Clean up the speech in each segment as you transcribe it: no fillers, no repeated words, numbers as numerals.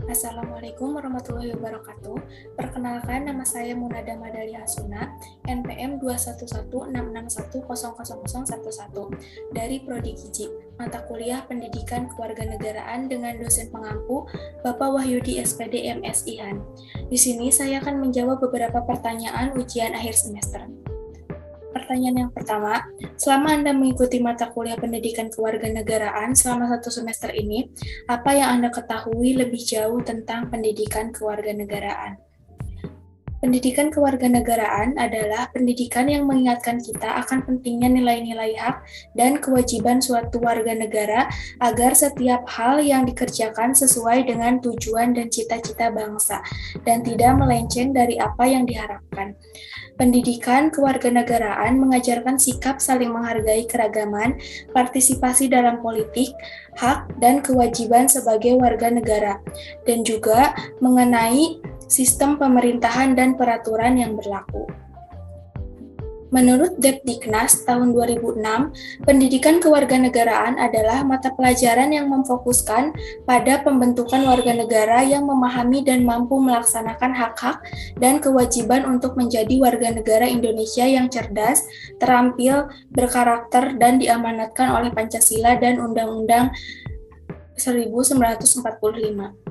Assalamualaikum warahmatullahi wabarakatuh. Perkenalkan, nama saya Munada Madali Hasuna, NPM 21166100011 dari Prodi Giji, mata kuliah Pendidikan Kewarganegaraan dengan dosen pengampu Bapak Wahyudi SPD MSIhan. Di sini saya akan menjawab beberapa pertanyaan ujian akhir semester. Pertanyaan yang pertama, selama Anda mengikuti mata kuliah pendidikan kewarganegaraan selama 1 semester ini, apa yang Anda ketahui lebih jauh tentang pendidikan kewarganegaraan? Pendidikan kewarganegaraan adalah pendidikan yang mengingatkan kita akan pentingnya nilai-nilai hak dan kewajiban suatu warga negara agar setiap hal yang dikerjakan sesuai dengan tujuan dan cita-cita bangsa dan tidak melenceng dari apa yang diharapkan. Pendidikan kewarganegaraan mengajarkan sikap saling menghargai keragaman, partisipasi dalam politik, hak dan kewajiban sebagai warga negara, dan juga mengenai sistem pemerintahan dan peraturan yang berlaku. Menurut Depdiknas tahun 2006, pendidikan kewarganegaraan adalah mata pelajaran yang memfokuskan pada pembentukan warga negara yang memahami dan mampu melaksanakan hak-hak dan kewajiban untuk menjadi warga negara Indonesia yang cerdas, terampil, berkarakter, dan diamanatkan oleh Pancasila dan Undang-Undang 1945.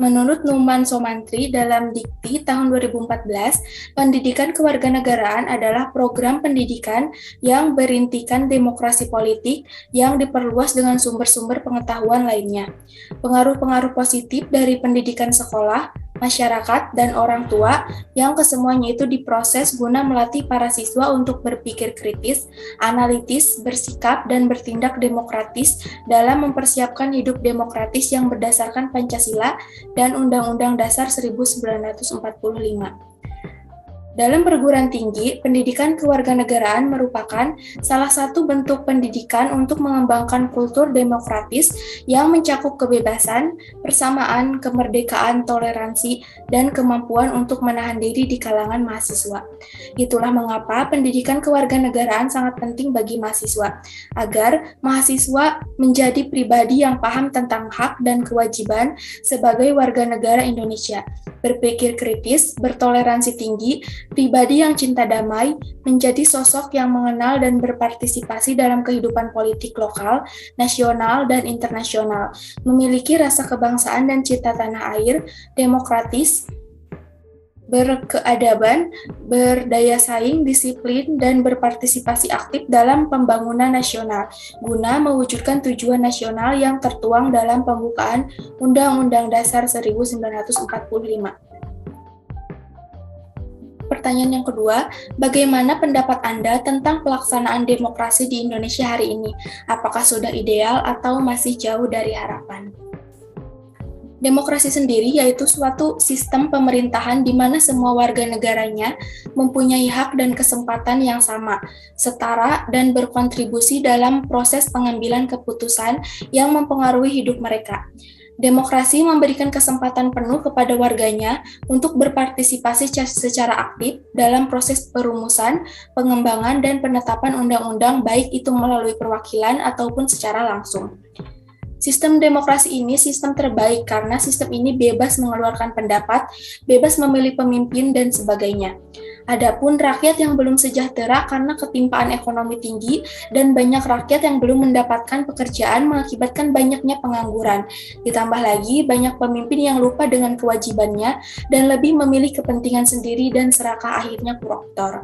Menurut Numan Somantri dalam Dikti tahun 2014, pendidikan kewarganegaraan adalah program pendidikan yang berintikan demokrasi politik yang diperluas dengan sumber-sumber pengetahuan lainnya. Pengaruh-pengaruh positif dari pendidikan sekolah, masyarakat, dan orang tua yang kesemuanya itu diproses guna melatih para siswa untuk berpikir kritis, analitis, bersikap, dan bertindak demokratis dalam mempersiapkan hidup demokratis yang berdasarkan Pancasila dan Undang-Undang Dasar 1945. Dalam perguruan tinggi, pendidikan kewarganegaraan merupakan salah satu bentuk pendidikan untuk mengembangkan kultur demokratis yang mencakup kebebasan, persamaan, kemerdekaan, toleransi, dan kemampuan untuk menahan diri di kalangan mahasiswa. Itulah mengapa pendidikan kewarganegaraan sangat penting bagi mahasiswa, agar mahasiswa menjadi pribadi yang paham tentang hak dan kewajiban sebagai warga negara Indonesia, berpikir kritis, bertoleransi tinggi, pribadi yang cinta damai, menjadi sosok yang mengenal dan berpartisipasi dalam kehidupan politik lokal, nasional, dan internasional, memiliki rasa kebangsaan dan cinta tanah air, demokratis, berkeadaban, berdaya saing, disiplin, dan berpartisipasi aktif dalam pembangunan nasional, guna mewujudkan tujuan nasional yang tertuang dalam pembukaan Undang-Undang Dasar 1945. Pertanyaan yang kedua, bagaimana pendapat Anda tentang pelaksanaan demokrasi di Indonesia hari ini? Apakah sudah ideal atau masih jauh dari harapan? Demokrasi sendiri yaitu suatu sistem pemerintahan di mana semua warga negaranya mempunyai hak dan kesempatan yang sama, setara, dan berkontribusi dalam proses pengambilan keputusan yang mempengaruhi hidup mereka. Demokrasi memberikan kesempatan penuh kepada warganya untuk berpartisipasi secara aktif dalam proses perumusan, pengembangan, dan penetapan undang-undang baik itu melalui perwakilan ataupun secara langsung. Sistem demokrasi ini sistem terbaik karena sistem ini bebas mengeluarkan pendapat, bebas memilih pemimpin, dan sebagainya. Adapun rakyat yang belum sejahtera karena ketimpaan ekonomi tinggi dan banyak rakyat yang belum mendapatkan pekerjaan mengakibatkan banyaknya pengangguran. Ditambah lagi banyak pemimpin yang lupa dengan kewajibannya dan lebih memilih kepentingan sendiri dan serakah akhirnya koruptor.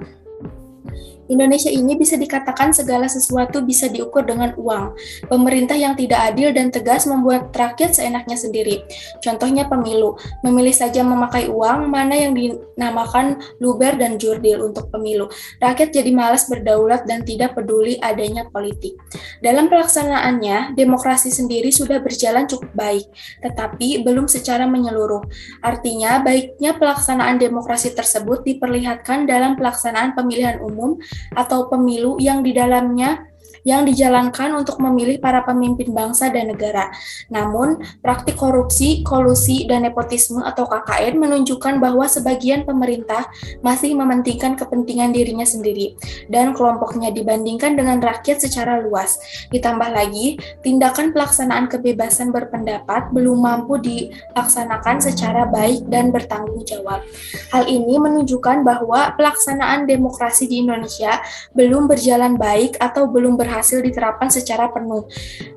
Indonesia ini bisa dikatakan segala sesuatu bisa diukur dengan uang. Pemerintah yang tidak adil dan tegas membuat rakyat seenaknya sendiri. Contohnya pemilu, memilih saja memakai uang, mana yang dinamakan luber dan jurdil untuk pemilu. Rakyat jadi malas berdaulat dan tidak peduli adanya politik. Dalam pelaksanaannya, demokrasi sendiri sudah berjalan cukup baik, tetapi belum secara menyeluruh. Artinya, baiknya pelaksanaan demokrasi tersebut diperlihatkan dalam pelaksanaan pemilihan umum atau pemilu yang di dalamnya yang dijalankan untuk memilih para pemimpin bangsa dan negara. Namun, praktik korupsi, kolusi, dan nepotisme atau KKN menunjukkan bahwa sebagian pemerintah masih mementingkan kepentingan dirinya sendiri dan kelompoknya dibandingkan dengan rakyat secara luas. Ditambah lagi, tindakan pelaksanaan kebebasan berpendapat belum mampu dilaksanakan secara baik dan bertanggung jawab. Hal ini menunjukkan bahwa pelaksanaan demokrasi di Indonesia belum berjalan baik atau belum berhasil diterapkan secara penuh,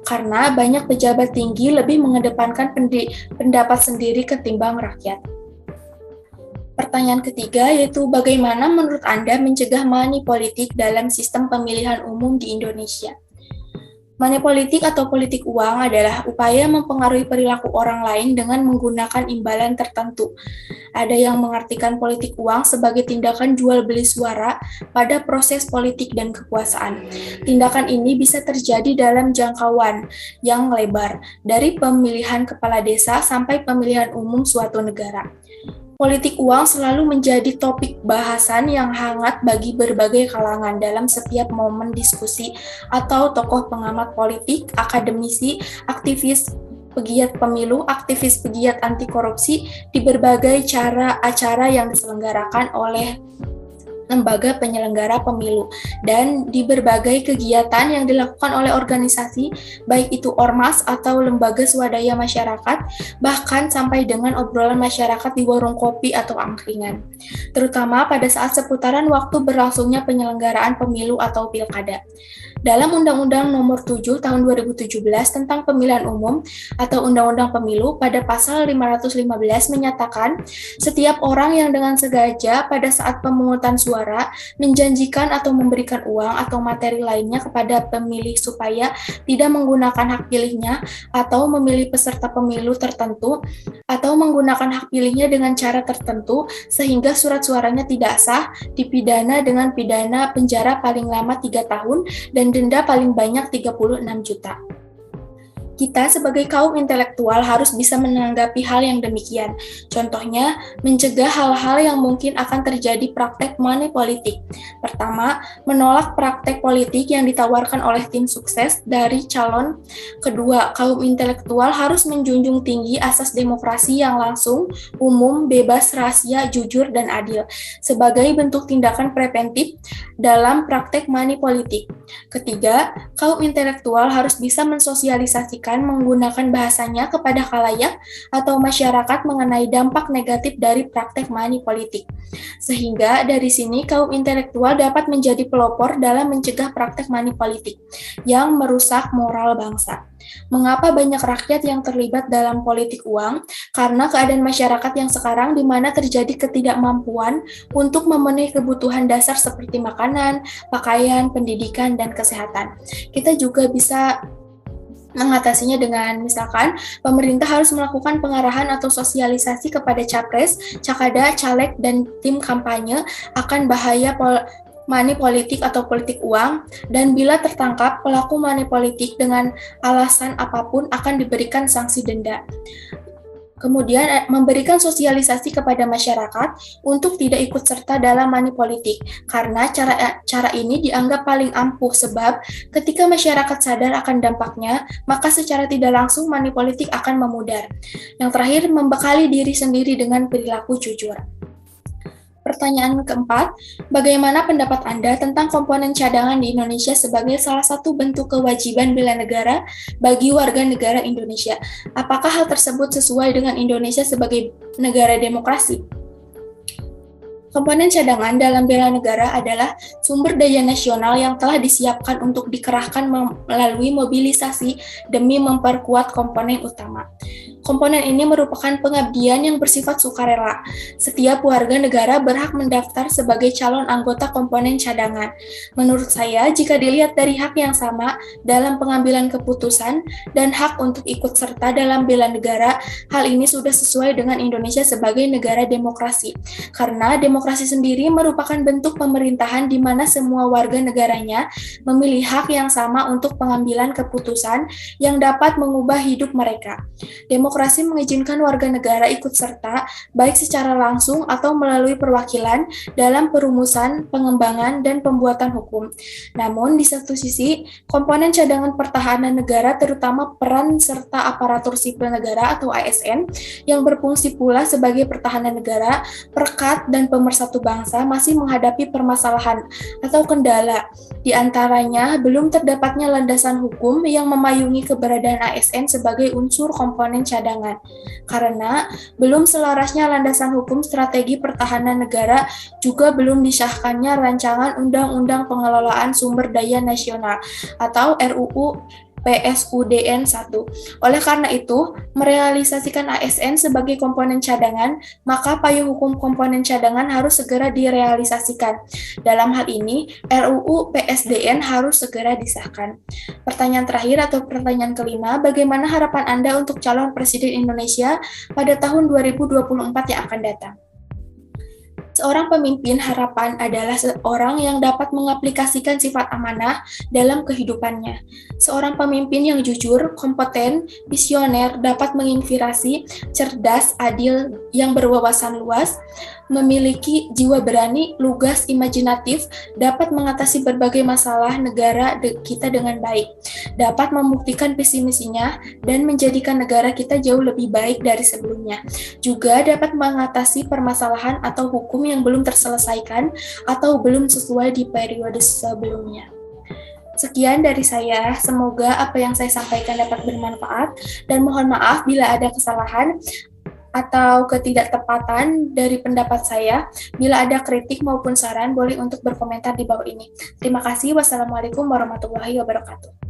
karena banyak pejabat tinggi lebih mengedepankan pendapat sendiri ketimbang rakyat. Pertanyaan ketiga yaitu bagaimana menurut Anda mencegah money politik dalam sistem pemilihan umum di Indonesia? Money politik atau politik uang adalah upaya mempengaruhi perilaku orang lain dengan menggunakan imbalan tertentu. Ada yang mengartikan politik uang sebagai tindakan jual beli suara pada proses politik dan kekuasaan. Tindakan ini bisa terjadi dalam jangkauan yang lebar, dari pemilihan kepala desa sampai pemilihan umum suatu negara. Politik uang selalu menjadi topik bahasan yang hangat bagi berbagai kalangan dalam setiap momen diskusi atau tokoh pengamat politik, akademisi, aktivis pegiat pemilu, aktivis pegiat anti korupsi di berbagai acara yang diselenggarakan oleh lembaga penyelenggara pemilu, dan di berbagai kegiatan yang dilakukan oleh organisasi, baik itu ormas atau lembaga swadaya masyarakat, bahkan sampai dengan obrolan masyarakat di warung kopi atau angkringan, terutama pada saat seputaran waktu berlangsungnya penyelenggaraan pemilu atau pilkada. Dalam Undang-Undang Nomor 7 Tahun 2017 tentang Pemilihan Umum atau Undang-Undang Pemilu pada pasal 515 menyatakan setiap orang yang dengan sengaja pada saat pemungutan suara menjanjikan atau memberikan uang atau materi lainnya kepada pemilih supaya tidak menggunakan hak pilihnya atau memilih peserta pemilu tertentu atau menggunakan hak pilihnya dengan cara tertentu sehingga surat suaranya tidak sah, dipidana dengan pidana penjara paling lama 3 tahun dan denda paling banyak 36 juta. Kita sebagai kaum intelektual harus bisa menanggapi hal yang demikian. Contohnya, mencegah hal-hal yang mungkin akan terjadi praktek money politik. Pertama, menolak praktek politik yang ditawarkan oleh tim sukses dari calon. Kedua, kaum intelektual harus menjunjung tinggi asas demokrasi yang langsung, umum, bebas, rahasia, jujur, dan adil sebagai bentuk tindakan preventif dalam praktek money politik. Ketiga, kaum intelektual harus bisa mensosialisasikan menggunakan bahasanya kepada khalayak atau masyarakat mengenai dampak negatif dari praktek money politik. Sehingga dari sini kaum intelektual dapat menjadi pelopor dalam mencegah praktek money politik yang merusak moral bangsa. Mengapa banyak rakyat yang terlibat dalam politik uang? Karena keadaan masyarakat yang sekarang di mana terjadi ketidakmampuan untuk memenuhi kebutuhan dasar seperti makanan, pakaian, pendidikan, dan kesehatan. Kita juga bisa mengatasinya dengan misalkan pemerintah harus melakukan pengarahan atau sosialisasi kepada capres, cakada, caleg, dan tim kampanye akan bahaya money politik atau politik uang, dan bila tertangkap pelaku money politik dengan alasan apapun akan diberikan sanksi denda. Kemudian memberikan sosialisasi kepada masyarakat untuk tidak ikut serta dalam money politik, karena cara ini dianggap paling ampuh sebab ketika masyarakat sadar akan dampaknya, maka secara tidak langsung money politik akan memudar. Yang terakhir, membekali diri sendiri dengan perilaku jujur. Pertanyaan keempat, bagaimana pendapat Anda tentang komponen cadangan di Indonesia sebagai salah satu bentuk kewajiban bela negara bagi warga negara Indonesia? Apakah hal tersebut sesuai dengan Indonesia sebagai negara demokrasi? Komponen cadangan dalam bela negara adalah sumber daya nasional yang telah disiapkan untuk dikerahkan melalui mobilisasi demi memperkuat komponen utama. Komponen ini merupakan pengabdian yang bersifat sukarela. Setiap warga negara berhak mendaftar sebagai calon anggota komponen cadangan. Menurut saya, jika dilihat dari hak yang sama dalam pengambilan keputusan dan hak untuk ikut serta dalam bela negara, hal ini sudah sesuai dengan Indonesia sebagai negara demokrasi. Karena demokrasi sendiri merupakan bentuk pemerintahan di mana semua warga negaranya memiliki hak yang sama untuk pengambilan keputusan yang dapat mengubah hidup mereka. Demokrasi demokrasi mengizinkan warga negara ikut serta, baik secara langsung atau melalui perwakilan, dalam perumusan, pengembangan, dan pembuatan hukum. Namun, di satu sisi, komponen cadangan pertahanan negara, terutama peran serta aparatur sipil negara atau ASN, yang berfungsi pula sebagai pertahanan negara, perekat, dan pemersatu bangsa, masih menghadapi permasalahan atau kendala. Di antaranya, belum terdapatnya landasan hukum yang memayungi keberadaan ASN sebagai unsur komponen cadangan. Karena belum selarasnya landasan hukum strategi pertahanan negara, juga belum disahkannya rancangan Undang-Undang Pengelolaan Sumber Daya Nasional atau RUU PSUDN 1. Oleh karena itu, merealisasikan ASN sebagai komponen cadangan, maka payung hukum komponen cadangan harus segera direalisasikan. Dalam hal ini, RUU PSDN harus segera disahkan. Pertanyaan terakhir atau pertanyaan kelima, bagaimana harapan Anda untuk calon Presiden Indonesia pada tahun 2024 yang akan datang? Seorang pemimpin harapan adalah seorang yang dapat mengaplikasikan sifat amanah dalam kehidupannya. Seorang pemimpin yang jujur, kompeten, visioner, dapat menginspirasi, cerdas, adil, yang berwawasan luas, memiliki jiwa berani, lugas, imajinatif, dapat mengatasi berbagai masalah negara kita dengan baik, dapat membuktikan visi misinya, dan menjadikan negara kita jauh lebih baik dari sebelumnya. Juga dapat mengatasi permasalahan atau hukum yang belum terselesaikan atau belum sesuai di periode sebelumnya. Sekian dari saya, semoga apa yang saya sampaikan dapat bermanfaat, dan mohon maaf bila ada kesalahan atau ketidaktepatan dari pendapat saya. Bila ada kritik maupun saran, boleh untuk berkomentar di bawah ini. Terima kasih. Wassalamualaikum warahmatullahi wabarakatuh.